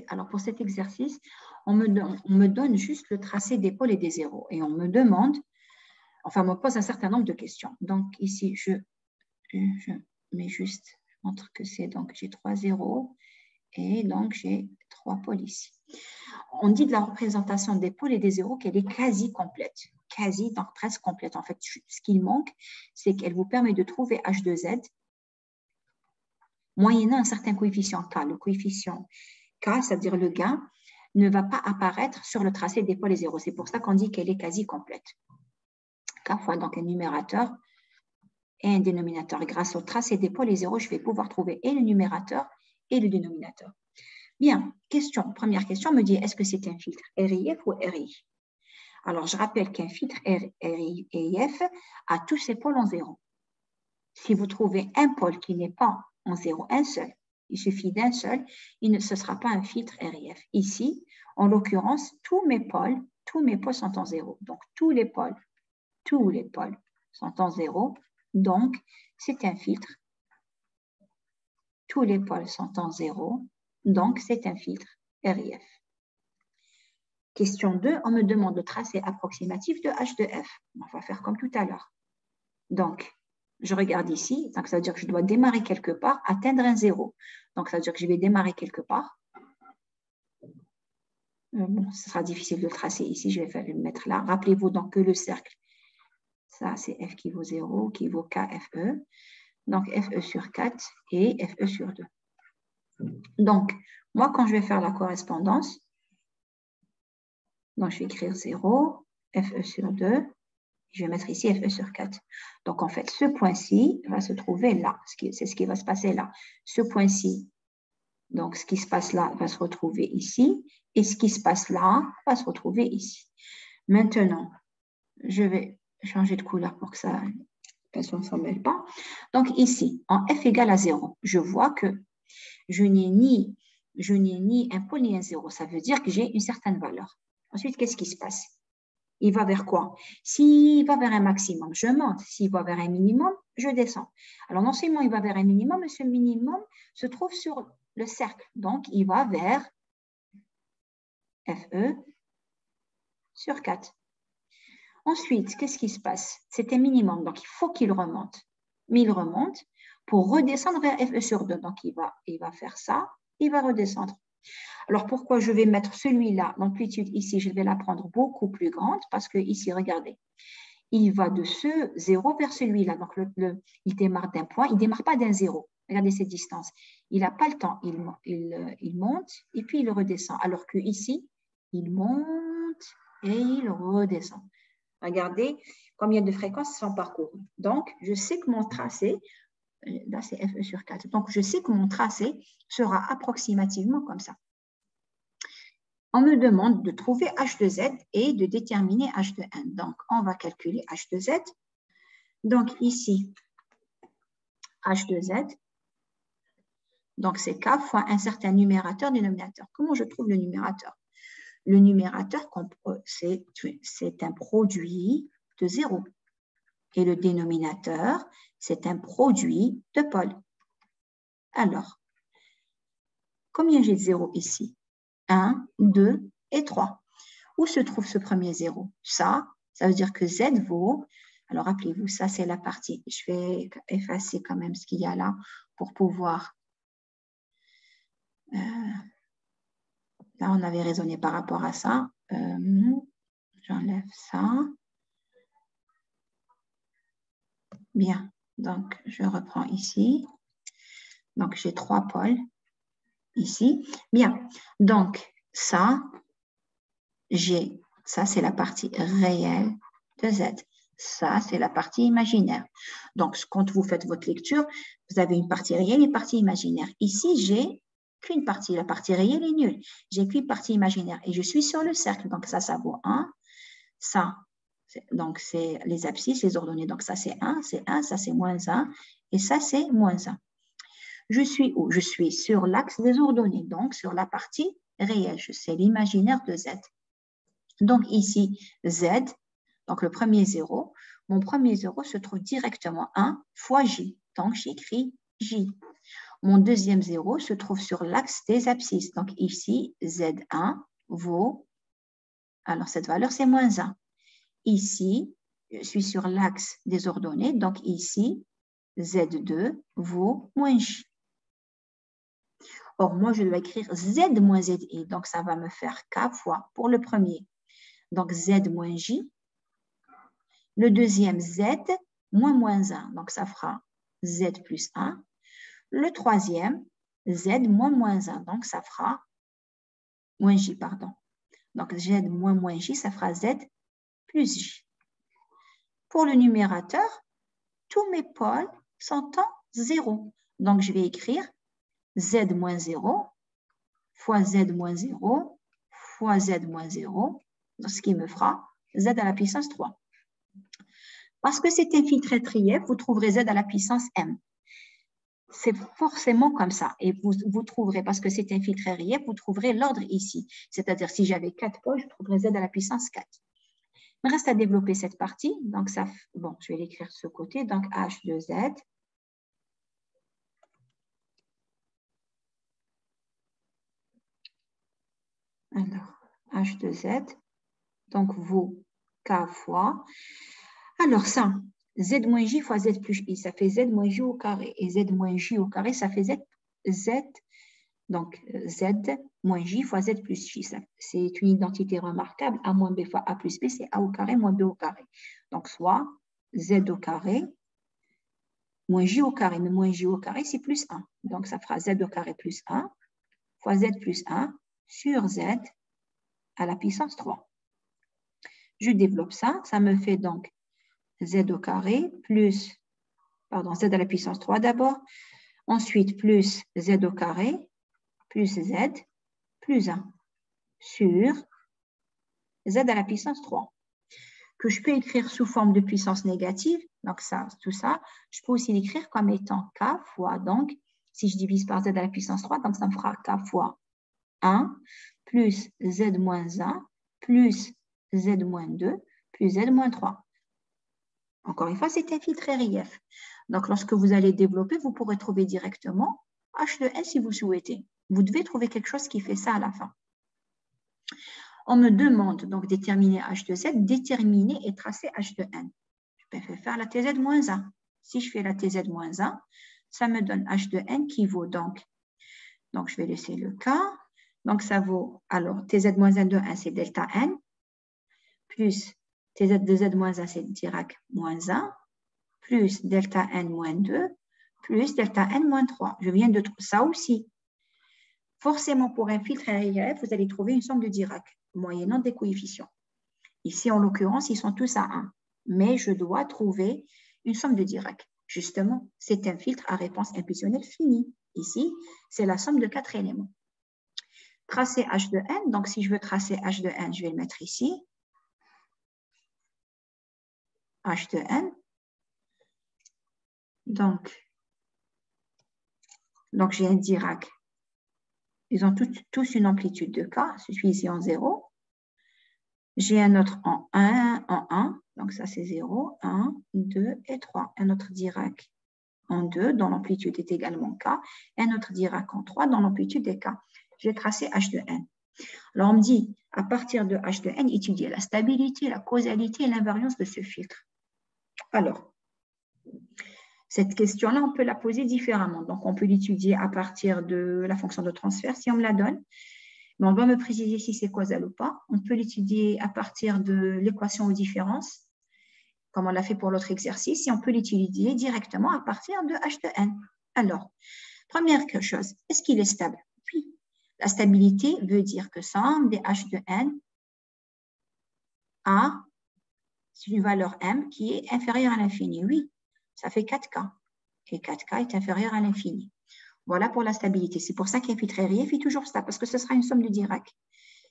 alors pour cet exercice, on me donne juste le tracé des pôles et des zéros. Et on me demande, enfin, on me pose un certain nombre de questions. Donc ici, je mets juste, je montre que c'est, donc j'ai 3 zéros et donc j'ai 3 pôles ici. On dit de la représentation des pôles et des zéros qu'elle est quasi complète. Quasi, donc presque complète. En fait, ce qu'il manque, c'est qu'elle vous permet de trouver H de Z moyennant un certain coefficient K. Le coefficient K, c'est-à-dire le gain, ne va pas apparaître sur le tracé des pôles et zéros. C'est pour ça qu'on dit qu'elle est quasi complète. K fois donc un numérateur et un dénominateur. Grâce au tracé des pôles et zéros, je vais pouvoir trouver et le numérateur et le dénominateur. Bien, première question me dit, est-ce que c'est un filtre RIF ou RI? Alors, je rappelle qu'un filtre RIF a tous ses pôles en zéro. Si vous trouvez un pôle qui n'est pas en zéro, un seul, il suffit d'un seul, ce ne sera pas un filtre RIF. Ici, en l'occurrence, tous mes pôles sont en zéro. Donc, tous les pôles sont en zéro. Donc, c'est un filtre. Tous les pôles sont en zéro. Donc, c'est un filtre RIF. Question 2, on me demande le tracé approximatif de H de F. On va faire comme tout à l'heure. Donc, je regarde ici, donc ça veut dire que je dois démarrer quelque part, atteindre un zéro. Donc, ça veut dire que je vais démarrer quelque part. Bon, ce sera difficile de le tracer ici, je vais le mettre là. Rappelez-vous donc que le cercle, ça c'est F qui vaut 0, qui vaut KFE. Donc, FE sur 4 et FE sur 2. Donc, moi, quand je vais faire la correspondance, donc je vais écrire 0, FE sur 2, je vais mettre ici FE sur 4. Donc, en fait, ce point-ci va se trouver là. C'est ce qui va se passer là. Ce point-ci, donc ce qui se passe là, va se retrouver ici. Et ce qui se passe là, va se retrouver ici. Maintenant, je vais changer de couleur pour que ça ne s'en mêle pas. Donc, ici, en F égale à 0, je vois que je n'ai ni un pôle ni un 0. Ça veut dire que j'ai une certaine valeur. Ensuite, qu'est-ce qui se passe? Il va vers quoi? S'il va vers un maximum, je monte. S'il va vers un minimum, je descends. Alors, non seulement il va vers un minimum, mais ce minimum se trouve sur le cercle. Donc, il va vers FE sur 4. Ensuite, qu'est-ce qui se passe? C'est un minimum, donc il faut qu'il remonte. Mais il remonte pour redescendre vers FE sur 2. Donc, il va faire ça, il va redescendre. Alors, pourquoi je vais mettre celui-là, l'amplitude ici, je vais la prendre beaucoup plus grande parce que ici, regardez, il va de ce 0 vers celui-là. Donc, il démarre d'un point, il ne démarre pas d'un 0. Regardez cette distance. Il n'a pas le temps. Il monte et puis il redescend. Alors qu'ici, il monte et il redescend. Regardez combien de fréquences sont parcourues. Donc, je sais que mon tracé, là c'est FE sur 4, donc je sais que mon tracé sera approximativement comme ça. On me demande de trouver H de Z et de déterminer H de N. Donc, on va calculer H de Z. Donc, ici, H de Z, donc c'est K fois un certain numérateur, dénominateur. Comment je trouve le numérateur? Le numérateur, c'est un produit de 0. Et le dénominateur, c'est un produit de pôle. Alors, combien j'ai de 0 ici? 1, 2 et 3. Où se trouve ce premier 0? Ça veut dire que Z vaut, alors rappelez-vous, ça c'est la partie, je vais effacer quand même ce qu'il y a là pour pouvoir, là on avait raisonné par rapport à ça, j'enlève ça. Bien, donc je reprends ici, donc j'ai 3 pôles ici, bien, donc ça c'est la partie réelle de Z. Ça, c'est la partie imaginaire. Donc, quand vous faites votre lecture, vous avez une partie réelle et une partie imaginaire. Ici, j'ai qu'une partie. La partie réelle est nulle. J'ai qu'une partie imaginaire. Et je suis sur le cercle. Donc, ça vaut 1. Ça, donc, c'est les abscisses, les ordonnées. Donc, ça, c'est 1, ça, c'est moins 1. Et ça, c'est moins 1. Je suis où? Je suis sur l'axe des ordonnées. Donc, sur la partie réelle. C'est l'imaginaire de Z. Donc, ici, Z, donc le premier 0, mon premier 0 se trouve directement 1 fois J. Donc, j'écris J. Mon deuxième 0 se trouve sur l'axe des abscisses. Donc ici, Z1 vaut, alors cette valeur c'est moins 1. Ici, je suis sur l'axe des ordonnées, donc ici, Z2 vaut moins J. Or, moi, je dois écrire Z moins ZI, donc ça va me faire K fois pour le premier. Donc, Z moins J. Le deuxième, Z moins moins 1, donc ça fera Z plus 1. Le troisième, Z moins moins 1, donc ça fera moins J, pardon. Donc, Z moins moins J, ça fera Z plus J. Pour le numérateur, tous mes pôles sont en 0. Donc, je vais écrire Z moins 0 fois Z moins 0 fois Z moins 0, ce qui me fera Z à la puissance 3. Parce que c'est infiltré trief, vous trouverez Z à la puissance M. C'est forcément comme ça. Et vous trouverez, parce que c'est infiltré relief, vous trouverez l'ordre ici. C'est-à-dire, si j'avais 4 pôles, je trouverais Z à la puissance 4. Il me reste à développer cette partie. Donc, ça, bon, je vais l'écrire de ce côté. Donc, H de Z. Alors, H de Z. Donc, vaut K fois. Alors, ça, Z moins J fois Z plus I, ça fait Z moins J au carré. Et Z moins J au carré, ça fait Z. Donc, Z moins J fois Z plus J. C'est une identité remarquable. A moins B fois A plus B, c'est A au carré moins B au carré. Donc, soit Z au carré moins J au carré. Mais moins J au carré, c'est plus 1. Donc, ça fera Z au carré plus 1 fois Z plus 1 sur Z à la puissance 3. Je développe ça. Ça me fait donc Z au carré plus, pardon, Z à la puissance 3 d'abord. Ensuite, plus Z au carré plus Z plus 1 sur Z à la puissance 3, que je peux écrire sous forme de puissance négative. Donc, ça, tout ça, je peux aussi l'écrire comme étant K fois, donc, si je divise par Z à la puissance 3, donc ça me fera K fois 1 plus Z moins 1 plus Z moins 2 plus Z moins 3. Encore une fois, c'est infiltré relief. Donc, lorsque vous allez développer, vous pourrez trouver directement H de N si vous souhaitez. Vous devez trouver quelque chose qui fait ça à la fin. On me demande donc de déterminer H de Z, déterminer et tracer H de N. Je peux faire la TZ moins 1. Si je fais la TZ moins 1, ça me donne H de N qui vaut donc je vais laisser le K. Donc, ça vaut, alors, TZ moins 1 de 1, c'est delta N, plus TZ de Z moins 1, c'est Dirac moins 1, plus delta N moins 2, plus delta N moins 3. Je viens de trouver ça aussi. Forcément, pour un filtre RIF, vous allez trouver une somme de Dirac, moyennant des coefficients. Ici, en l'occurrence, ils sont tous à 1. Mais je dois trouver une somme de Dirac. Justement, c'est un filtre à réponse impulsionnelle finie. Ici, c'est la somme de 4 éléments. Tracer H de N. Donc, si je veux tracer H de N, je vais le mettre ici. H de N. Donc j'ai un Dirac. Ils ont tous une amplitude de K. Je suis ici en 0. J'ai un autre en 1. Donc, ça, c'est 0, 1, 2 et 3. Un autre Dirac en 2, dont l'amplitude est également K. Et un autre Dirac en 3, dont l'amplitude est K. J'ai tracé H de N. Alors, on me dit, à partir de H de N, étudier la stabilité, la causalité et l'invariance de ce filtre. Alors, cette question-là, on peut la poser différemment. Donc, on peut l'étudier à partir de la fonction de transfert, si on me la donne. Mais on doit me préciser si c'est causal ou pas. On peut l'étudier à partir de l'équation aux différences, comme on l'a fait pour l'autre exercice, et on peut l'étudier directement à partir de H de N. Alors, première chose, est-ce qu'il est stable? Oui. La stabilité veut dire que somme des H de N a une valeur M qui est inférieure à l'infini. Oui, ça fait 4K. Et 4K est inférieur à l'infini. Voilà pour la stabilité. C'est pour ça qu'un filtre RIF est toujours stable, parce que ce sera une somme de Dirac.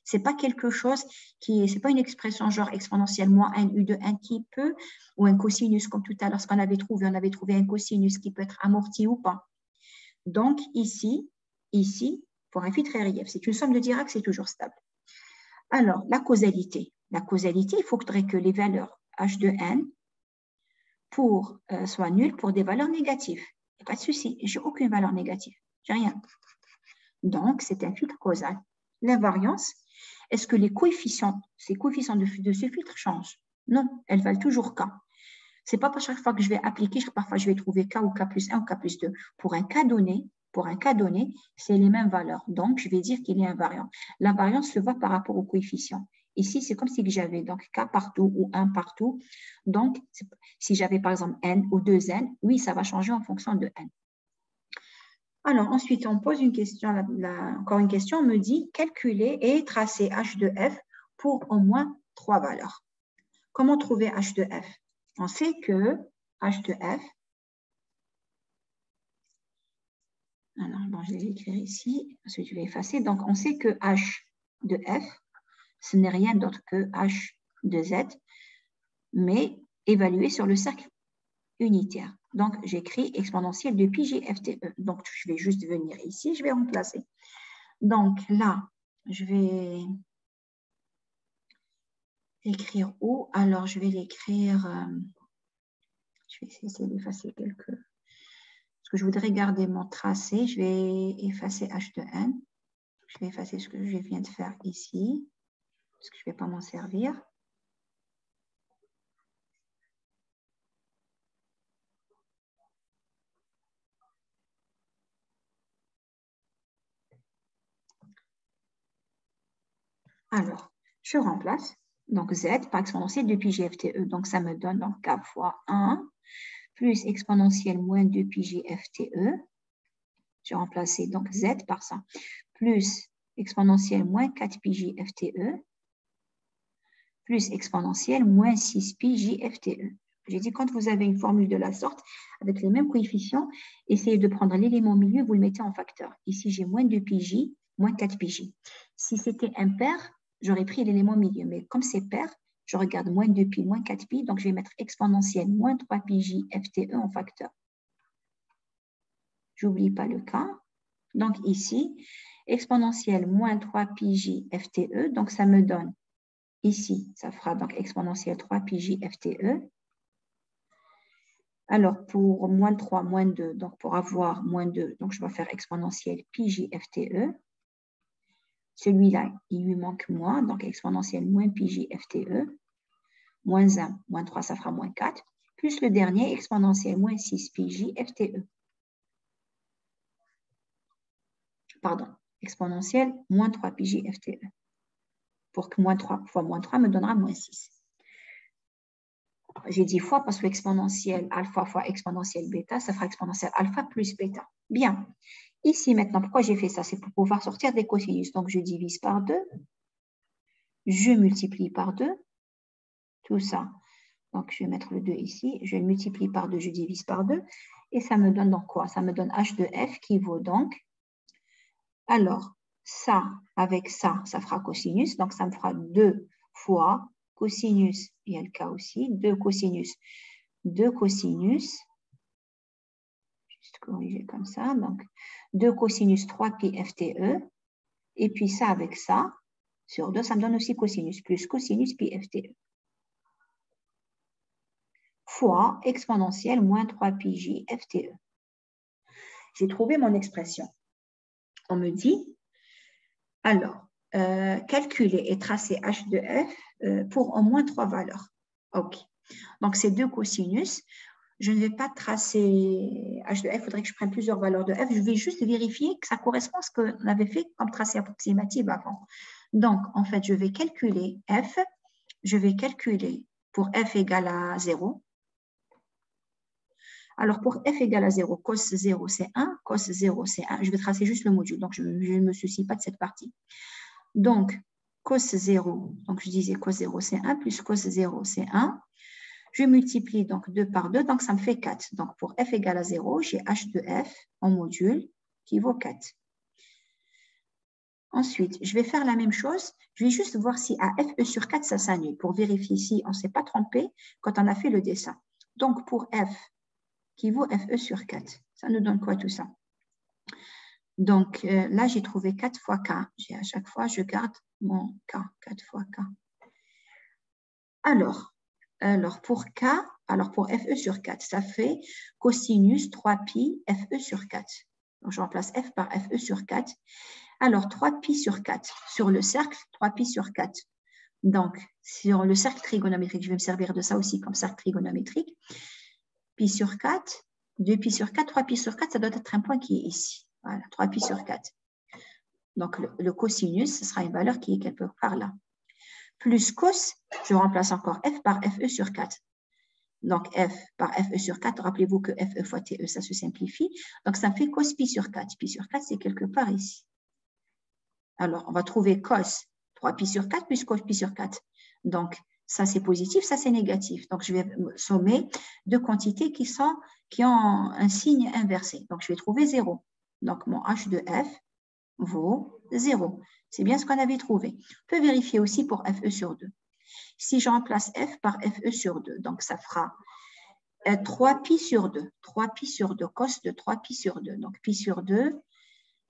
Ce n'est pas quelque chose qui est, c'est pas une expression genre exponentielle moins 1 U de 1 qui peut, ou un cosinus comme tout à l'heure, ce qu'on avait trouvé, on avait trouvé un cosinus qui peut être amorti ou pas. Donc ici, pour un filtre RIF, c'est une somme de Dirac, c'est toujours stable. Alors, la causalité. La causalité, il faudrait que les valeurs H de N soient nulles pour des valeurs négatives. Il n'y a pas de souci, je n'ai aucune valeur négative, je n'ai rien. Donc, c'est un filtre causal. L'invariance, est-ce que ces coefficients de ce filtre changent? Non, elles valent toujours K. Ce n'est pas chaque fois que je vais appliquer, parfois je vais trouver K ou K plus 1 ou K plus 2. Pour un cas donné, c'est les mêmes valeurs. Donc, je vais dire qu'il est invariant. L'invariance se voit par rapport au coefficient. Ici, c'est comme si j'avais donc K partout ou 1 partout. Donc, si j'avais par exemple N ou 2N, oui, ça va changer en fonction de N. Alors, ensuite, on pose une question, encore une question, on me dit calculer et tracer H de F pour au moins 3 valeurs. Comment trouver H de F? On sait que H de F, alors bon, je vais l'écrire ici, ensuite je vais effacer. Donc, on sait que H de F, ce n'est rien d'autre que H de Z, mais évalué sur le cercle unitaire. Donc, j'écris exponentielle de pi GFTE. Donc, je vais juste venir ici, je vais remplacer. Donc, là, je vais écrire où? Alors, je vais l'écrire, je vais essayer d'effacer quelques... Parce que je voudrais garder mon tracé, je vais effacer H de N. Je vais effacer ce que je viens de faire ici, parce que je ne vais pas m'en servir. Alors, je remplace. Donc, Z par exponentielle de pi GFTE. Donc, ça me donne donc K fois 1 plus exponentielle moins 2 pi GFTE. J'ai remplacé donc Z par ça. Plus exponentielle moins 4 pi GFTE. Plus exponentielle moins 6 pi GFTE. J'ai dit, quand vous avez une formule de la sorte, avec les mêmes coefficients, essayez de prendre l'élément au milieu, vous le mettez en facteur. Ici, j'ai moins 2 pi J, moins 4 pi J. Si c'était impair, j'aurais pris l'élément au milieu. Mais comme c'est pair, je regarde moins 2 pi, moins 4 pi, donc je vais mettre exponentielle moins 3 pi J FTE en facteur. J'oublie pas le cas. Donc ici, exponentielle moins 3 pi J FTE, donc ça me donne, ici, ça fera donc exponentielle 3 pi J FTE. Alors, pour moins 3, moins 2, donc pour avoir moins 2, donc je vais faire exponentielle pi J FTE. Celui-là, il lui manque moins, donc exponentielle moins pi J FTE. Moins 1, moins 3, ça fera moins 4. Plus le dernier, exponentielle moins 6 pi J FTE. Pardon, exponentielle moins 3 pi J FTE. Pour que moins 3 fois moins 3 me donnera moins 6. J'ai dit fois parce que exponentielle alpha fois exponentielle bêta, ça fera exponentielle alpha plus bêta. Bien. Ici, maintenant, pourquoi j'ai fait ça? C'est pour pouvoir sortir des cosinus. Donc, je divise par 2. Je multiplie par 2. Tout ça. Donc, je vais mettre le 2 ici. Je multiplie par 2, je divise par 2. Et ça me donne donc quoi? Ça me donne H de F qui vaut donc... Alors, ça avec ça, ça fera cosinus. Donc, ça me fera 2 fois cosinus, il y a le cas aussi, 2 cosinus, juste corriger comme ça, donc 2 cosinus 3 pi FTE, et puis ça avec ça, sur 2, ça me donne aussi cosinus, plus cosinus pi FTE, fois exponentielle moins 3 pi J FTE. J'ai trouvé mon expression. On me dit, alors, calculer et tracer H de F pour au moins 3 valeurs. OK. Donc, c'est 2 cosinus. Je ne vais pas tracer H de F, il faudrait que je prenne plusieurs valeurs de F. Je vais juste vérifier que ça correspond à ce qu'on avait fait comme tracé approximatif avant. Donc, en fait, je vais calculer F. Je vais calculer pour F égale à 0. Alors, pour F égale à 0, cos 0, c'est 1. Cos 0, c'est 1. Je vais tracer juste le module. Donc, je ne me soucie pas de cette partie. Donc, cos 0, donc je disais cos 0, c'est 1, plus cos 0, c'est 1. Je multiplie donc 2 par 2, donc ça me fait 4. Donc, pour f égale à 0, j'ai h de f en module qui vaut 4. Ensuite, je vais faire la même chose. Je vais juste voir si à fe sur 4, ça s'annule pour vérifier si on ne s'est pas trompé quand on a fait le dessin. Donc, pour f qui vaut fe sur 4, ça nous donne quoi tout ça? Donc, là, j'ai trouvé 4 fois k. À chaque fois, je garde mon k, 4 fois k. Alors, Alors, pour K, alors pour FE sur 4, ça fait cosinus 3pi FE sur 4. Donc, je remplace F par FE sur 4. Alors, 3pi sur 4. Sur le cercle, 3pi sur 4. Donc, sur le cercle trigonométrique, je vais me servir de ça aussi comme cercle trigonométrique. Pi sur 4, 2pi sur 4, 3pi sur 4, ça doit être un point qui est ici. Voilà, 3pi sur 4. Donc, le cosinus, ce sera une valeur qui est quelque part là. Plus cos, je remplace encore F par FE sur 4. Donc, F par FE sur 4, rappelez-vous que FE fois TE, ça se simplifie. Donc, ça me fait cos pi sur 4. Pi sur 4, c'est quelque part ici. Alors, on va trouver cos 3pi sur 4 plus cos pi sur 4. Donc, ça, c'est positif, ça, c'est négatif. Donc, je vais sommer deux quantités qui ont un signe inversé. Donc, je vais trouver 0. Donc, mon H de F vaut 0. C'est bien ce qu'on avait trouvé. On peut vérifier aussi pour FE sur 2. Si je remplace F par FE sur 2, donc ça fera 3pi sur 2. 3pi sur 2, cos de 3pi sur 2. Donc, pi sur 2,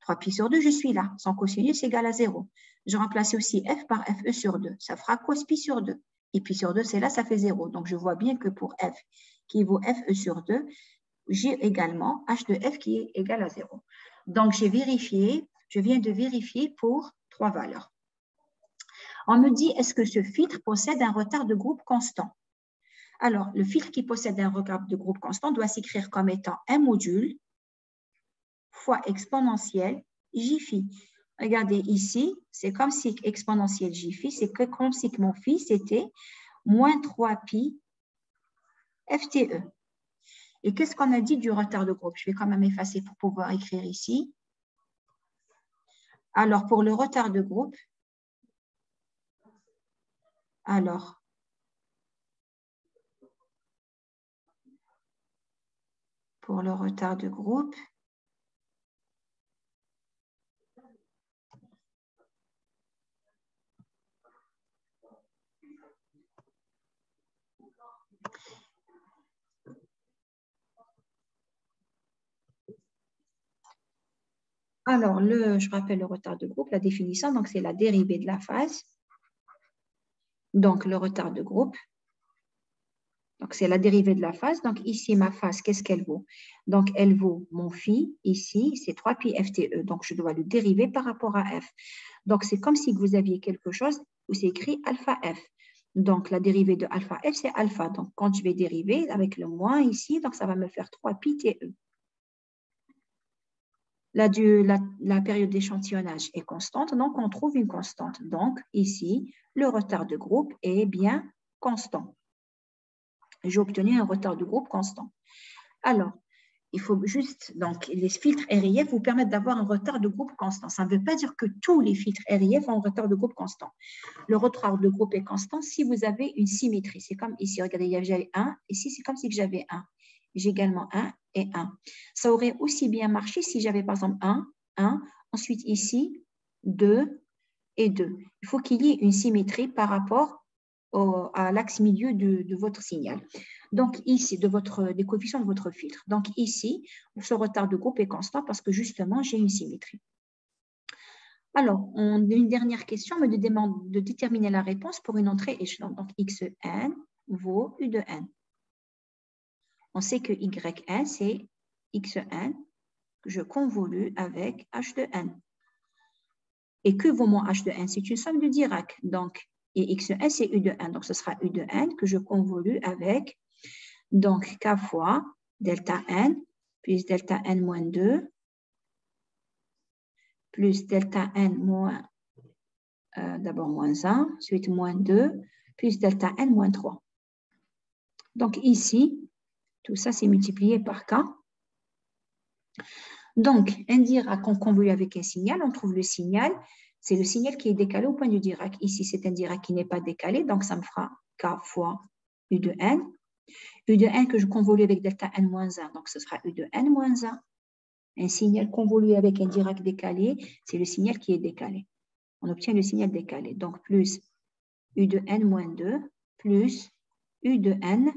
3pi sur 2, je suis là. Son cosinus égale à 0. Je remplace aussi F par FE sur 2. Ça fera cos pi sur 2. Et pi sur 2, c'est là, ça fait 0. Donc, je vois bien que pour F qui vaut FE sur 2, j'ai également H de F qui est égal à 0. Donc, je viens de vérifier pour 3 valeurs. On me dit, est-ce que ce filtre possède un retard de groupe constant? Alors, le filtre qui possède un retard de groupe constant doit s'écrire comme étant un module fois exponentielle J-phi. Regardez ici, c'est comme si exponentielle J-phi, c'est comme si mon phi, c'était moins 3pi FTE. Et qu'est-ce qu'on a dit du retard de groupe? Je vais quand même effacer pour pouvoir écrire ici. Alors, pour le retard de groupe, pour le retard de groupe, alors, je rappelle le retard de groupe, la définition, donc c'est la dérivée de la phase. Donc, le retard de groupe, donc c'est la dérivée de la phase. Donc, ici, ma phase, qu'est-ce qu'elle vaut? Donc, elle vaut mon phi, ici, c'est 3pi FTE. Donc, je dois le dériver par rapport à F. Donc, c'est comme si vous aviez quelque chose où c'est écrit alpha F. Donc, la dérivée de alpha F, c'est alpha. Donc, quand je vais dériver avec le moins ici, donc ça va me faire 3pi TE. La période d'échantillonnage est constante, donc on trouve une constante. Donc, ici, le retard de groupe est bien constant. J'ai obtenu un retard de groupe constant. Alors, il faut juste, donc, les filtres RIF vous permettent d'avoir un retard de groupe constant. Ça ne veut pas dire que tous les filtres RIF ont un retard de groupe constant. Le retard de groupe est constant si vous avez une symétrie. C'est comme ici, regardez, j'avais 1, ici, c'est comme si j'avais 1. J'ai également 1 et 1. Ça aurait aussi bien marché si j'avais par exemple 1, 1, ensuite ici, 2 et 2. Il faut qu'il y ait une symétrie par rapport à l'axe milieu de votre signal. Donc ici, des coefficients de votre filtre. Donc ici, ce retard de groupe est constant parce que justement, j'ai une symétrie. Alors, une dernière question me demande de déterminer la réponse pour une entrée échelon. Donc xn vaut u de n. On sait que yn, c'est xn que je convolue avec h de n. Et que vaut mon h de n? C'est une somme de Dirac. Donc, et xn, c'est u de n. Donc, ce sera u de n que je convolue avec donc k fois delta n plus delta n moins 2 plus delta n moins, d'abord moins 1, ensuite moins 2, plus delta n moins 3. Donc, ici, tout ça, c'est multiplié par k. Donc, un Dirac qu'on convolue avec un signal, on trouve le signal, c'est le signal qui est décalé au point du Dirac. Ici, c'est un Dirac qui n'est pas décalé, donc ça me fera k fois u de n. U de n que je convolue avec delta n moins 1, donc ce sera u de n moins 1. Un signal convolué avec un Dirac décalé, c'est le signal qui est décalé. On obtient le signal décalé. Donc, plus u de n moins 2, plus u de n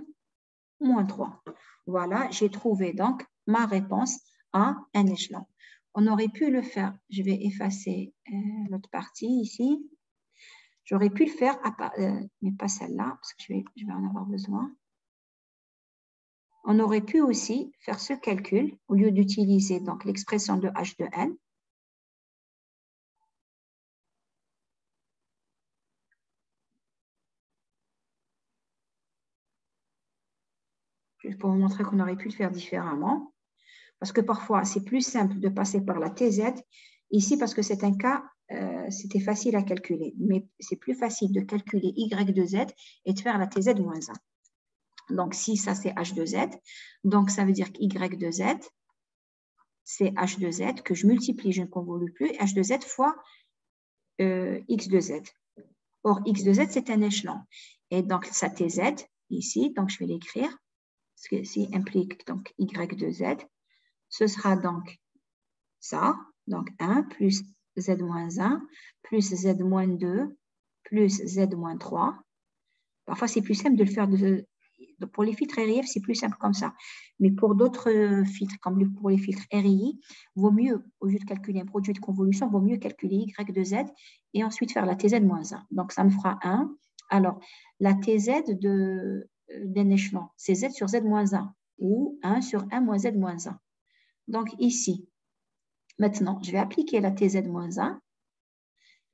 moins 3. Voilà, j'ai trouvé donc ma réponse à un échelon. On aurait pu le faire. Je vais effacer l'autre partie ici. J'aurais pu le faire, mais pas celle-là, parce que je vais en avoir besoin. On aurait pu aussi faire ce calcul au lieu d'utiliser donc l'expression de h de n. Juste pour vous montrer qu'on aurait pu le faire différemment. Parce que parfois, c'est plus simple de passer par la TZ. Ici, parce que c'est un cas, c'était facile à calculer. Mais c'est plus facile de calculer Y de Z et de faire la TZ moins 1. Donc, si ça, c'est H de Z, donc ça veut dire qu'Y de Z, c'est H de Z, que je multiplie, je ne convolue plus, H de Z fois X de Z. Or, X de Z, c'est un échelon. Et donc, ça TZ, ici, donc je vais l'écrire, parce que ici implique donc Y de Z. Ce sera donc ça, donc 1 plus Z moins 1, plus Z moins 2, plus Z moins 3. Parfois, c'est plus simple de le faire pour les filtres RIF, c'est plus simple comme ça. Mais pour d'autres filtres, comme pour les filtres RII, vaut mieux, au lieu de calculer un produit de convolution, vaut mieux calculer Y de Z et ensuite faire la TZ moins 1. Donc, ça me fera 1. Alors, la TZ d'un échelon, c'est Z sur Z moins 1 ou 1 sur 1 moins Z moins 1. Donc, ici, maintenant, je vais appliquer la TZ moins 1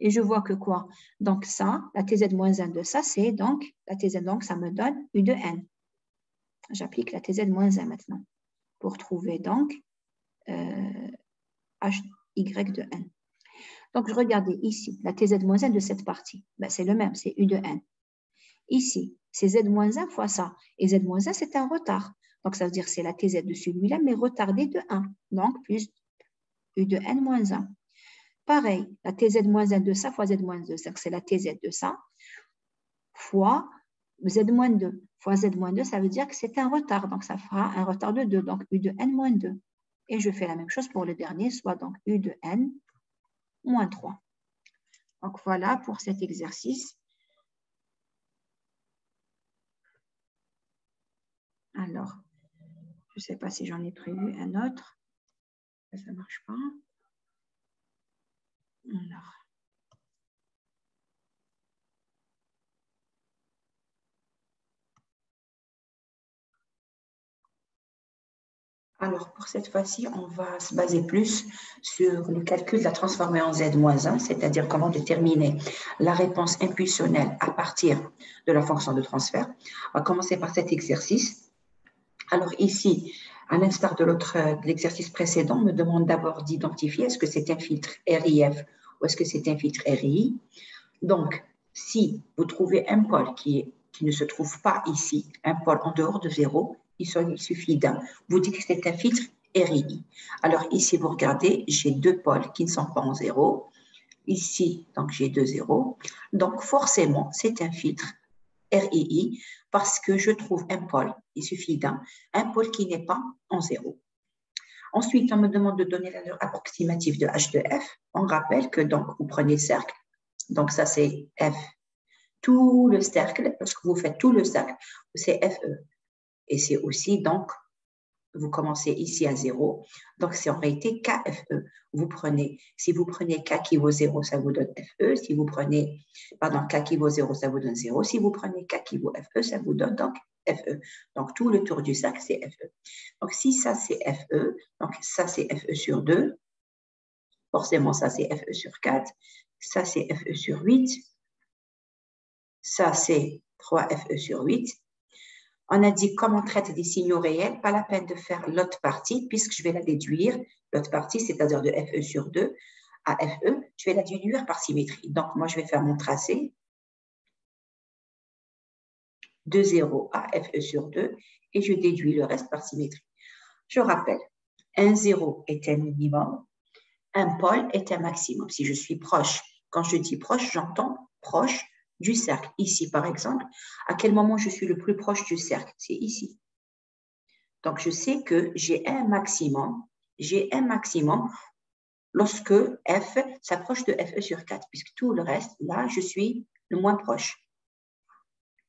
et je vois que quoi? Donc, ça, la TZ moins 1 de ça, c'est donc la TZ, donc ça me donne U de N. J'applique la TZ moins 1 maintenant pour trouver donc HY de N. Donc, je regardais ici, la TZ moins 1 de cette partie. Ben, c'est le même, c'est U de N. Ici, c'est Z moins 1 fois ça. Et Z moins 1, c'est un retard. Donc, ça veut dire que c'est la TZ de celui-là, mais retardé de 1. Donc, plus U de N moins 1. Pareil, la TZ moins 1 de ça fois Z moins 2, c'est la TZ de ça, fois Z moins 2. Fois Z moins 2, ça veut dire que c'est un retard. Donc, ça fera un retard de 2, donc U de N moins 2. Et je fais la même chose pour le dernier, soit donc U de N moins 3. Donc, voilà pour cet exercice. Alors, je ne sais pas si j'en ai prévu un autre. Ça ne marche pas. Alors, pour cette fois-ci, on va se baser plus sur le calcul de la transformée en Z-1, c'est-à-dire comment déterminer la réponse impulsionnelle à partir de la fonction de transfert. On va commencer par cet exercice. Alors ici, à l'instar de l'exercice précédent, on me demande d'abord d'identifier est-ce que c'est un filtre RIF ou est-ce que c'est un filtre RII. Donc, si vous trouvez un pôle qui ne se trouve pas ici, un pôle en dehors de 0, il suffit d'un. Vous dites que c'est un filtre RII. Alors ici, vous regardez, j'ai deux pôles qui ne sont pas en 0. Ici, donc j'ai 2 zéros. Donc forcément, c'est un filtre RII parce que je trouve un pôle, il suffit d'un, un pôle qui n'est pas en 0. Ensuite, on me demande de donner la valeur approximative de H de F. On rappelle que donc vous prenez le cercle, donc ça c'est F. Tout le cercle, lorsque vous faites tout le cercle, c'est FE. Et c'est aussi donc, vous commencez ici à 0, donc c'est en réalité KFE. Si vous prenez K qui vaut 0, ça vous donne FE. Si vous prenez, K qui vaut 0, ça vous donne 0. Si vous prenez K qui vaut FE, ça vous donne donc FE. Donc tout le tour du cercle, c'est FE. Donc si ça c'est FE, donc ça c'est FE sur 2, forcément ça c'est FE sur 4, ça c'est FE sur 8, ça c'est 3FE sur 8. On a dit comme on traite des signaux réels, pas la peine de faire l'autre partie puisque je vais la déduire. L'autre partie, c'est-à-dire de FE sur 2 à FE, je vais la déduire par symétrie. Donc, moi, je vais faire mon tracé de 0 à FE sur 2 et je déduis le reste par symétrie. Je rappelle, un 0 est un minimum, un pôle est un maximum. Si je suis proche, quand je dis proche, j'entends proche du cercle. Ici, par exemple, à quel moment je suis le plus proche du cercle? C'est ici. Donc, je sais que j'ai un maximum lorsque F s'approche de FE sur 4, puisque tout le reste, là, je suis le moins proche.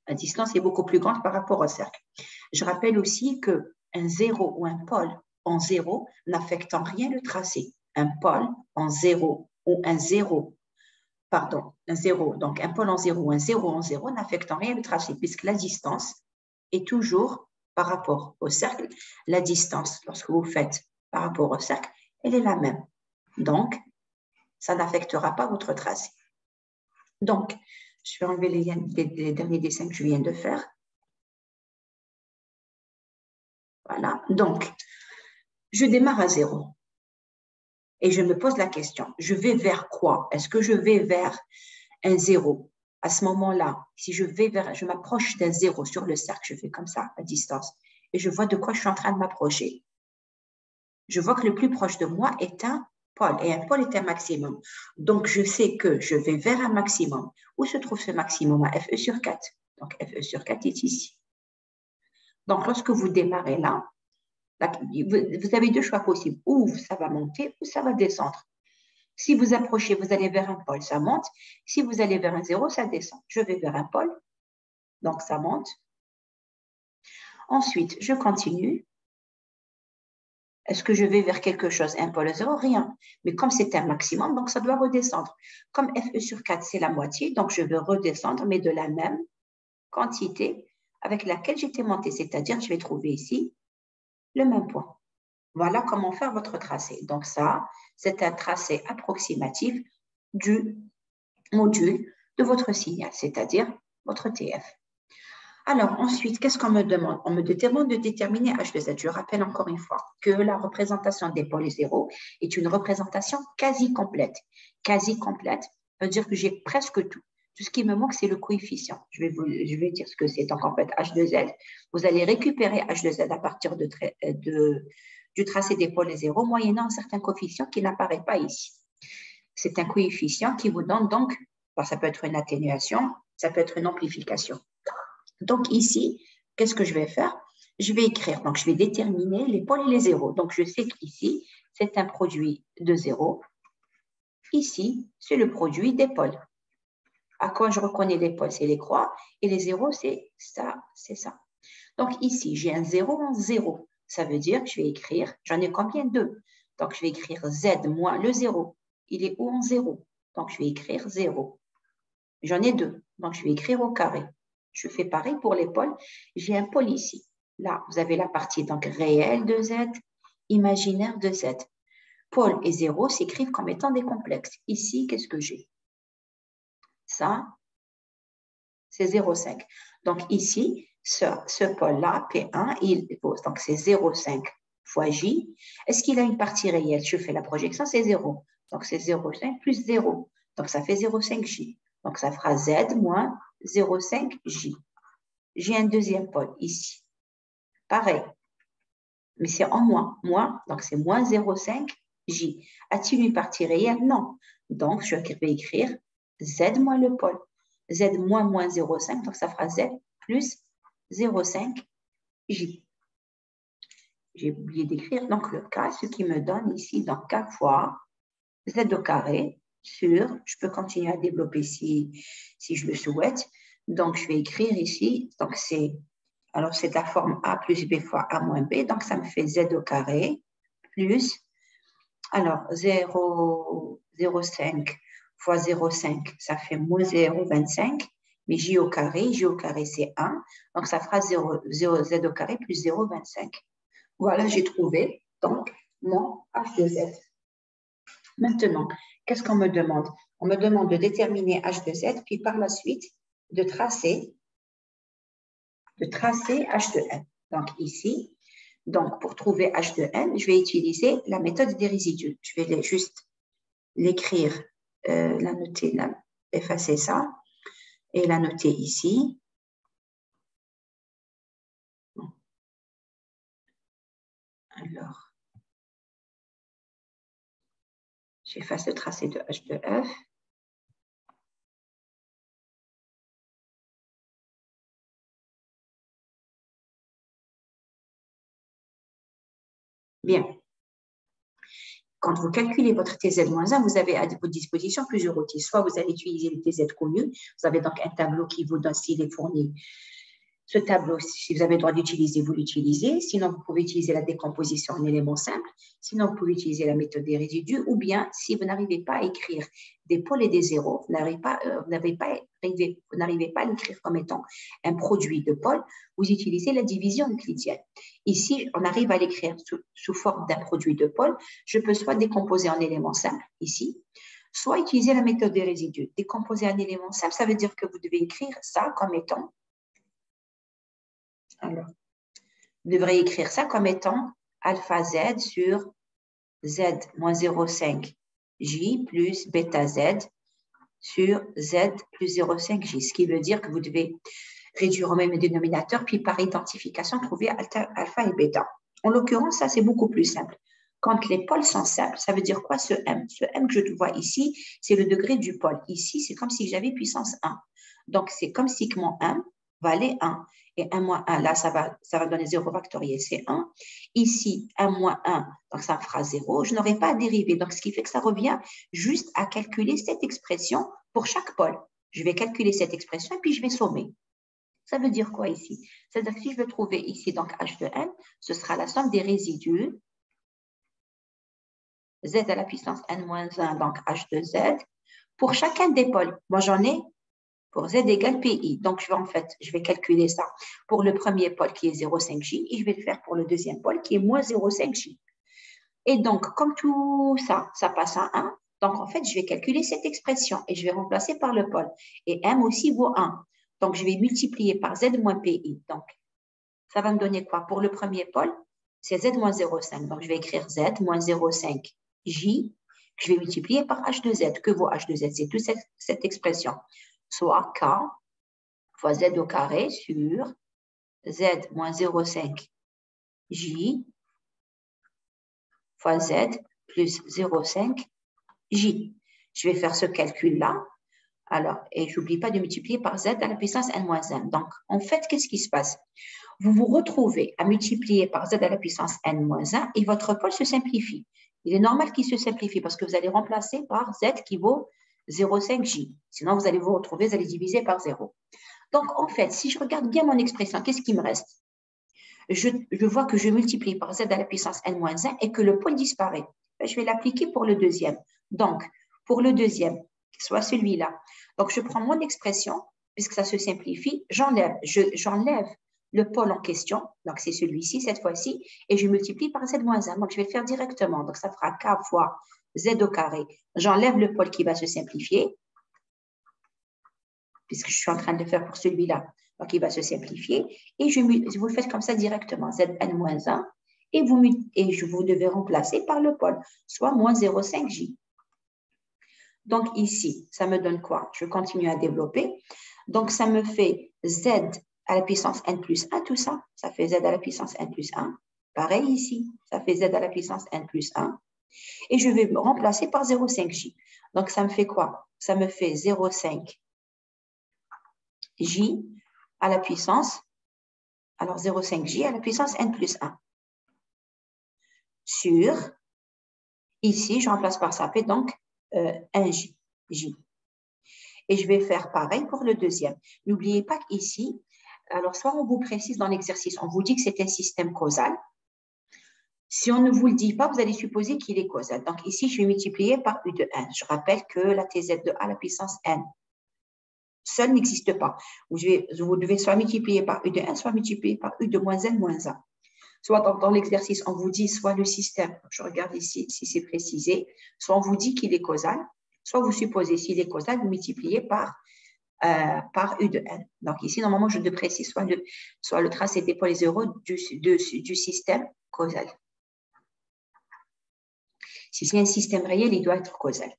La distance est beaucoup plus grande par rapport au cercle. Je rappelle aussi qu'un 0 ou un pôle en 0 n'affecte en rien le tracé. Un pôle en 0 ou un 0 pardon, un 0, donc un pôle en 0 ou un 0 en 0 n'affecte en rien le tracé puisque la distance est toujours par rapport au cercle. La distance, lorsque vous faites par rapport au cercle, elle est la même. Donc, ça n'affectera pas votre tracé. Donc, je vais enlever les derniers dessins que je viens de faire. Voilà. Donc, je démarre à 0. Et je me pose la question, je vais vers quoi? Est-ce que je vais vers un 0? À ce moment-là, si je m'approche d'un 0 sur le cercle, je fais comme ça, à distance, et je vois de quoi je suis en train de m'approcher. Je vois que le plus proche de moi est un pôle, et un pôle est un maximum. Donc, je sais que je vais vers un maximum. Où se trouve ce maximum? À FE sur 4. Donc, FE sur 4 est ici. Donc, lorsque vous démarrez là, vous avez deux choix possibles. Ou ça va monter, ou ça va descendre. Si vous approchez, vous allez vers un pôle, ça monte. Si vous allez vers un 0, ça descend. Je vais vers un pôle, donc ça monte. Ensuite, je continue. Est-ce que je vais vers quelque chose, un pôle 0? Rien. Mais comme c'est un maximum, donc ça doit redescendre. Comme FE sur 4, c'est la moitié, donc je vais redescendre, mais de la même quantité avec laquelle j'étais montée. C'est-à-dire, je vais trouver ici le même point. Voilà comment faire votre tracé. Donc ça, c'est un tracé approximatif du module de votre signal, c'est-à-dire votre TF. Alors ensuite, qu'est-ce qu'on me demande? On me demande de déterminer H de Z. Je rappelle encore une fois que la représentation des pôles 0 est une représentation quasi complète. Quasi complète veut dire que j'ai presque tout. Tout ce qui me manque, c'est le coefficient. Je vais dire ce que c'est. Donc en fait, H de Z, vous allez récupérer H de Z à partir du tracé des pôles 0, moyennant un certain coefficient qui n'apparaît pas ici. C'est un coefficient qui vous donne donc, ça peut être une atténuation, ça peut être une amplification. Donc ici, qu'est-ce que je vais faire? Je vais écrire, donc je vais déterminer les pôles et les zéros. Donc je sais qu'ici, c'est un produit de 0. Ici, c'est le produit des pôles. À quoi je reconnais les pôles? C'est les croix. Et les zéros, c'est ça, c'est ça. Donc ici, j'ai un 0 en 0. Ça veut dire que je vais écrire, j'en ai combien? 2. Donc je vais écrire Z moins le 0. Il est où en 0? Donc je vais écrire 0. J'en ai 2. Donc je vais écrire au carré. Je fais pareil pour les pôles. J'ai un pôle ici. Là, vous avez la partie donc réelle de Z, imaginaire de Z. Pôle et 0 s'écrivent comme étant des complexes. Ici, qu'est-ce que j'ai? Ça, c'est 0,5. Donc ici, ce pôle-là, P1, il pose. Donc c'est 0,5 fois J. Est-ce qu'il a une partie réelle? Je fais la projection, c'est 0. Donc c'est 0,5 plus 0. Donc ça fait 0,5 J. Donc ça fera Z moins 0,5 J. J'ai un deuxième pôle ici. Pareil. Mais c'est en moins. Moins, donc c'est moins 0,5 J. A-t-il une partie réelle? Non. Donc je vais écrire Z moins le pôle. Z moins 0,5, donc ça fera Z plus 0,5 J. J'ai oublié d'écrire donc le K, ce qui me donne ici donc K fois Z au carré sur, je peux continuer à développer si je le souhaite. Donc je vais écrire ici, donc c'est la forme A plus B fois A moins B, donc ça me fait Z au carré plus, alors 0,5 fois 0,5, ça fait moins 0,25, mais J au carré c'est 1, donc ça fera 0, Z au carré plus 0,25. Voilà, j'ai trouvé donc mon H de Z. Maintenant, qu'est-ce qu'on me demande? On me demande de déterminer H de Z, puis par la suite, de tracer H de N. Donc ici, donc pour trouver H de N, je vais utiliser la méthode des résidus. Je vais juste l'écrire, la noter, effacer ça, et la noter ici. Alors, j'efface le tracé de H de F. Bien. Quand vous calculez votre TZ-1, vous avez à votre disposition plusieurs outils. Soit vous allez utiliser le TZ connu, vous avez donc un tableau qui vous donne s'il est fourni Ce tableau, si vous avez le droit d'utiliser, vous l'utilisez. Sinon, vous pouvez utiliser la décomposition en éléments simples. Sinon, vous pouvez utiliser la méthode des résidus. Ou bien, si vous n'arrivez pas à écrire des pôles et des zéros, vous n'arrivez pas à l'écrire comme étant un produit de pôle, vous utilisez la division euclidienne. Ici, on arrive à l'écrire sous forme d'un produit de pôle. Je peux soit décomposer en éléments simples, ici, soit utiliser la méthode des résidus. Décomposer un élément simple, ça veut dire que vous devez écrire ça comme étant... Alors, vous devrez écrire ça comme étant alpha z sur z moins 0,5 j plus bêta z sur z plus 0,5 j, ce qui veut dire que vous devez réduire au même dénominateur, puis par identification, trouver alpha et bêta. En l'occurrence, ça, c'est beaucoup plus simple. Quand les pôles sont simples, ça veut dire quoi ce m? Ce m que je vois ici, c'est le degré du pôle. Ici, c'est comme si j'avais puissance 1. Donc, c'est comme si mon m valait 1. Et 1 moins 1, là, ça va donner 0 factoriel, c'est 1. Ici, 1 moins 1, donc ça me fera 0. Je n'aurai pas à dériver. Donc, ce qui fait que ça revient juste à calculer cette expression pour chaque pôle. Je vais calculer cette expression et puis je vais sommer. Ça veut dire quoi ici? C'est-à-dire que si je veux trouver ici, donc h de n, ce sera la somme des résidus z à la puissance n-1, donc h de z, pour chacun des pôles. Moi, j'en ai pour z égale pi. Donc, je vais calculer ça pour le premier pôle qui est 0,5j et je vais le faire pour le deuxième pôle qui est moins 0,5j. Et donc, comme tout ça, ça passe à 1, donc en fait, je vais calculer cette expression et je vais remplacer par le pôle. Et m aussi vaut 1. Donc, je vais multiplier par z moins pi. Donc, ça va me donner quoi? Pour le premier pôle, c'est z moins 0,5. Donc, je vais écrire z moins 0,5 j, que je vais multiplier par h de z. Que vaut h de z? C'est toute cette expression. Soit k fois z au carré sur z moins 0,5 j fois z plus 0,5 j. Je vais faire ce calcul-là. Alors, et je n'oublie pas de multiplier par z à la puissance n-1. Donc, en fait, qu'est-ce qui se passe? Vous vous retrouvez à multiplier par z à la puissance n-1 et votre pôle se simplifie. Il est normal qu'il se simplifie parce que vous allez remplacer par z qui vaut 0,5 j. Sinon, vous allez vous retrouver, vous allez diviser par 0. Donc, en fait, si je regarde bien mon expression, qu'est-ce qui me reste? Je vois que je multiplie par z à la puissance n-1 et que le pôle disparaît. Je vais l'appliquer pour le deuxième. Donc, pour le deuxième, soit celui-là. Donc, je prends mon expression, puisque ça se simplifie, j'enlève le pôle en question, donc c'est celui-ci cette fois-ci, et je multiplie par z-1. Donc, je vais le faire directement. Donc, ça fera k fois z au carré. J'enlève le pôle qui va se simplifier, puisque je suis en train de le faire pour celui-là. Donc, il va se simplifier. Et vous le faites comme ça directement, zn-1, et vous devez remplacer par le pôle, soit moins 0,5 j. Donc, ici, ça me donne quoi? Je continue à développer. Donc, ça me fait z à la puissance n plus 1, tout ça. Ça fait z à la puissance n plus 1. Pareil ici, ça fait z à la puissance n plus 1. Et je vais me remplacer par 0,5 j. Donc, ça me fait quoi? Ça me fait 0,5 j à la puissance, alors 0,5 j à la puissance n plus 1. Sur, ici, je remplace par ça, ça fait donc 1 j. Et je vais faire pareil pour le deuxième. N'oubliez pas qu'ici, alors soit on vous précise dans l'exercice, on vous dit que c'est un système causal. Si on ne vous le dit pas, vous allez supposer qu'il est causal. Donc ici, je vais multiplier par U de n. Je rappelle que la Tz de A à la puissance n seule n'existe pas. Vous devez soit multiplier par U de n, soit multiplier par U de moins n moins 1. Soit dans l'exercice, on vous dit soit le système, je regarde ici si c'est précisé, soit on vous dit qu'il est causal, soit vous supposez s'il est causal, vous multipliez par U de n. Donc ici, normalement, je devrais préciser soit le tracé des pôles zéro du système causal. Si c'est un système réel, il doit être causal.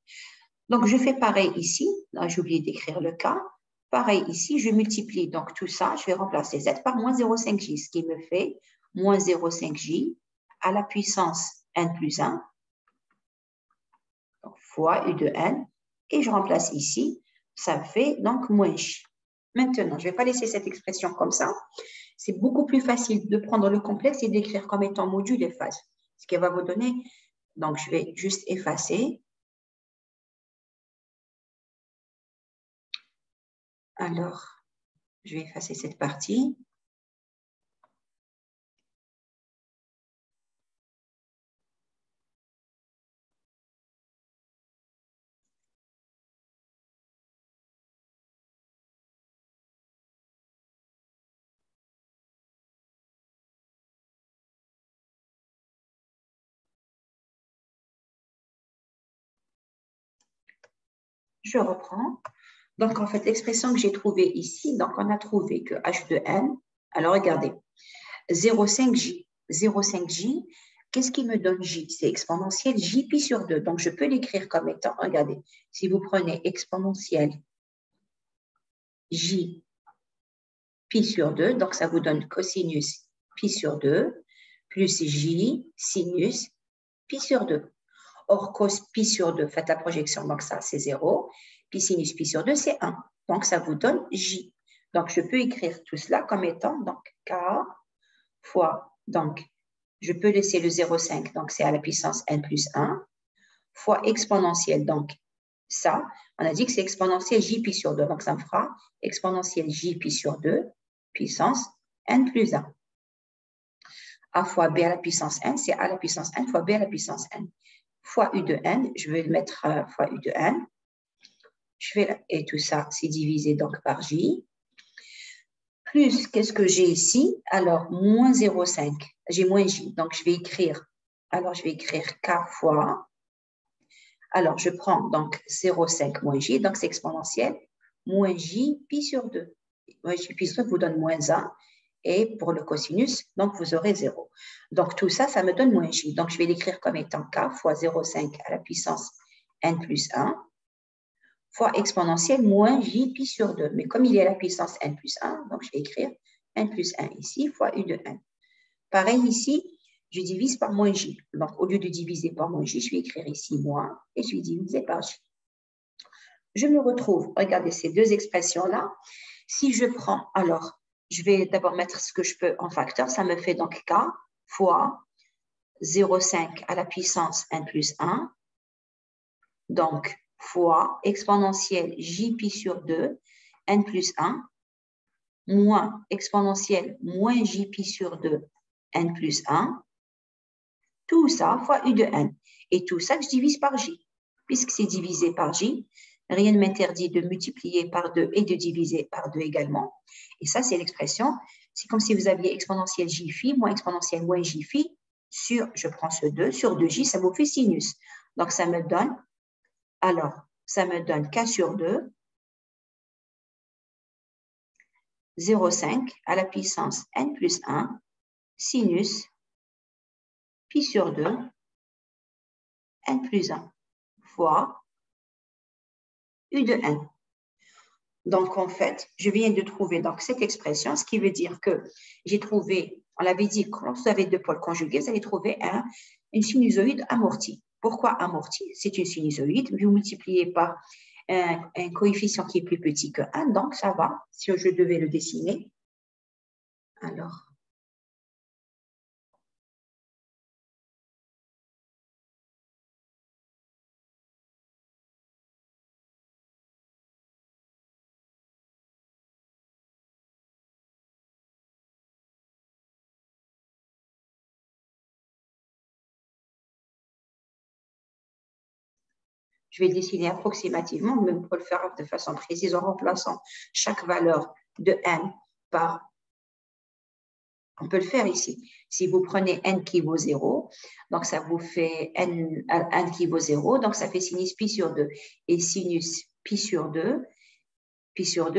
Donc, je fais pareil ici. J'ai oublié d'écrire le cas. Pareil ici, je multiplie donc tout ça. Je vais remplacer z par moins 0,5 j, ce qui me fait moins 0,5 j à la puissance n plus 1 donc, fois U de n. Et je remplace ici. Ça me fait donc moins j. Maintenant, je ne vais pas laisser cette expression comme ça. C'est beaucoup plus facile de prendre le complexe et d'écrire comme étant module et phase. Ce qui va vous donner... Donc, je vais juste effacer. Alors, je vais effacer cette partie. je reprends. Donc, en fait, l'expression que j'ai trouvée ici, donc on a trouvé que h de n, alors regardez, 0,5j. 0,5j, qu'est-ce qui me donne j? C'est exponentielle j pi sur 2. Donc, je peux l'écrire comme étant, regardez, si vous prenez exponentielle j pi sur 2, donc ça vous donne cosinus pi sur 2, plus j sinus pi sur 2. Or, cos pi sur 2, faites la projection, donc ça c'est 0, pi sinus pi sur 2 c'est 1. Donc, ça vous donne j. Donc, je peux écrire tout cela comme étant donc k fois, donc, je peux laisser le 0,5, donc c'est à la puissance n plus 1, fois exponentielle, donc ça, on a dit que c'est exponentielle j pi sur 2, donc ça me fera exponentielle j pi sur 2, puissance n plus 1. A fois b à la puissance n, c'est a à la puissance n fois b à la puissance n. Fois u de n, je vais le mettre fois u de n. Et tout ça, c'est divisé donc par j. Plus, qu'est-ce que j'ai ici? Alors, moins 0,5. J'ai moins j. Donc, je vais écrire k fois. Alors, je prends donc 0,5 moins j, donc c'est exponentiel, moins j pi sur 2. Moins j pi sur 2 vous donne moins 1. Et pour le cosinus, donc vous aurez 0. Donc, tout ça, ça me donne moins j. Donc, je vais l'écrire comme étant k fois 0,5 à la puissance n plus 1 fois exponentielle moins j pi sur 2. Mais comme il est à la puissance n plus 1, donc je vais écrire n plus 1 ici fois u de n. Pareil ici, je divise par moins j. Donc, au lieu de diviser par moins j, je vais écrire ici moins et je vais diviser par j. Je me retrouve, regardez ces deux expressions-là. Si je prends, alors, je vais d'abord mettre ce que je peux en facteur. Ça me fait donc k fois 0,5 à la puissance n plus 1. Donc, fois exponentielle j pi sur 2, n plus 1, moins exponentielle moins j pi sur 2, n plus 1, tout ça fois u de n. Et tout ça, je divise par j. Puisque c'est divisé par j, rien ne m'interdit de multiplier par 2 et de diviser par 2 également. Et ça, c'est l'expression. C'est comme si vous aviez exponentielle j phi moins exponentielle moins j phi sur, je prends ce 2, sur 2j, ça vous fait sinus. Donc, ça me donne, alors, ça me donne k sur 2, 0,5 à la puissance n plus 1, sinus pi sur 2, n plus 1, fois u de n. Donc, en fait, je viens de trouver donc, cette expression, ce qui veut dire que j'ai trouvé, on l'avait dit, quand vous avez deux pôles conjugués, vous allez trouver une sinusoïde amortie. Pourquoi amortie? C'est une sinusoïde, vous multipliez par un coefficient qui est plus petit que 1, donc ça va, si je devais le dessiner. Alors, je vais dessiner approximativement, même pour le faire de façon précise en remplaçant chaque valeur de n par, on peut le faire ici. Si vous prenez n qui vaut 0, donc ça vous fait n qui vaut 0, donc ça fait sinus pi sur 2. Et sinus pi sur 2,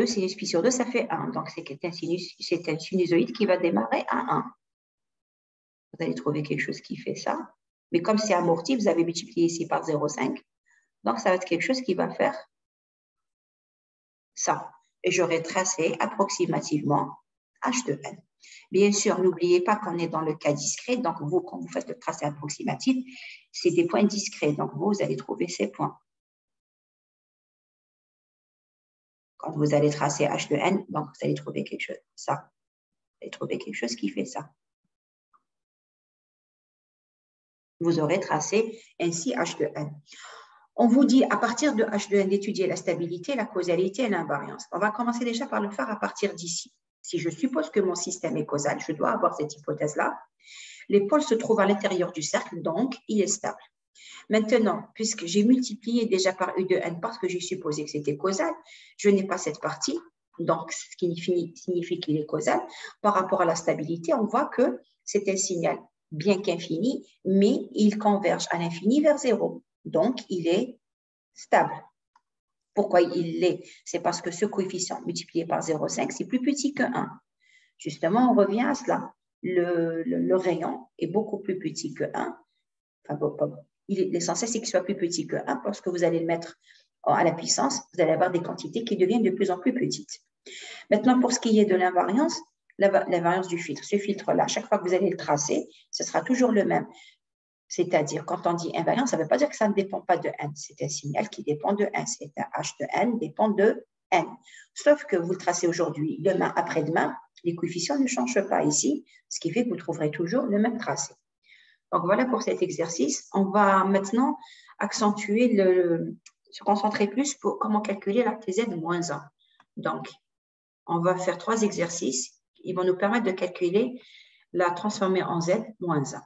sinus pi sur 2, ça fait 1. Donc c'est un sinusoïde qui va démarrer à 1. Vous allez trouver quelque chose qui fait ça. Mais comme c'est amorti, vous avez multiplié ici par 0,5. Donc, ça va être quelque chose qui va faire ça. Et j'aurai tracé approximativement h de n. Bien sûr, n'oubliez pas qu'on est dans le cas discret. Donc, vous, quand vous faites le tracé approximatif, c'est des points discrets. Donc, vous allez trouver ces points. Quand vous allez tracer h de n, donc vous allez trouver quelque chose, ça. Vous allez trouver quelque chose qui fait ça. Vous aurez tracé ainsi h de n. On vous dit à partir de h de n d'étudier la stabilité, la causalité et l'invariance. On va commencer déjà par le faire à partir d'ici. Si je suppose que mon système est causal, je dois avoir cette hypothèse-là. Les pôles se trouvent à l'intérieur du cercle, donc il est stable. Maintenant, puisque j'ai multiplié déjà par u de n parce que j'ai supposé que c'était causal, je n'ai pas cette partie, donc ce qui signifie qu'il est causal. Par rapport à la stabilité, on voit que c'est un signal bien qu'infini, mais il converge à l'infini vers 0. Donc, il est stable. Pourquoi il l'est? C'est parce que ce coefficient multiplié par 0,5, c'est plus petit que 1. Justement, on revient à cela. Le rayon est beaucoup plus petit que 1. Enfin, l'essentiel, c'est qu'il soit plus petit que 1 parce que vous allez le mettre à la puissance, vous allez avoir des quantités qui deviennent de plus en plus petites. Maintenant, pour ce qui est de l'invariance, l'invariance du filtre, ce filtre-là, chaque fois que vous allez le tracer, ce sera toujours le même. C'est-à-dire, quand on dit invariance, ça ne veut pas dire que ça ne dépend pas de n. C'est un signal qui dépend de n. C'est un h de n dépend de n. Sauf que vous le tracez aujourd'hui, demain, après-demain, les coefficients ne changent pas ici, ce qui fait que vous trouverez toujours le même tracé. Donc, voilà pour cet exercice. On va maintenant accentuer, se concentrer plus pour comment calculer la tz-1. Donc, on va faire 3 exercices. Ils vont nous permettre de calculer la transformer en z-1.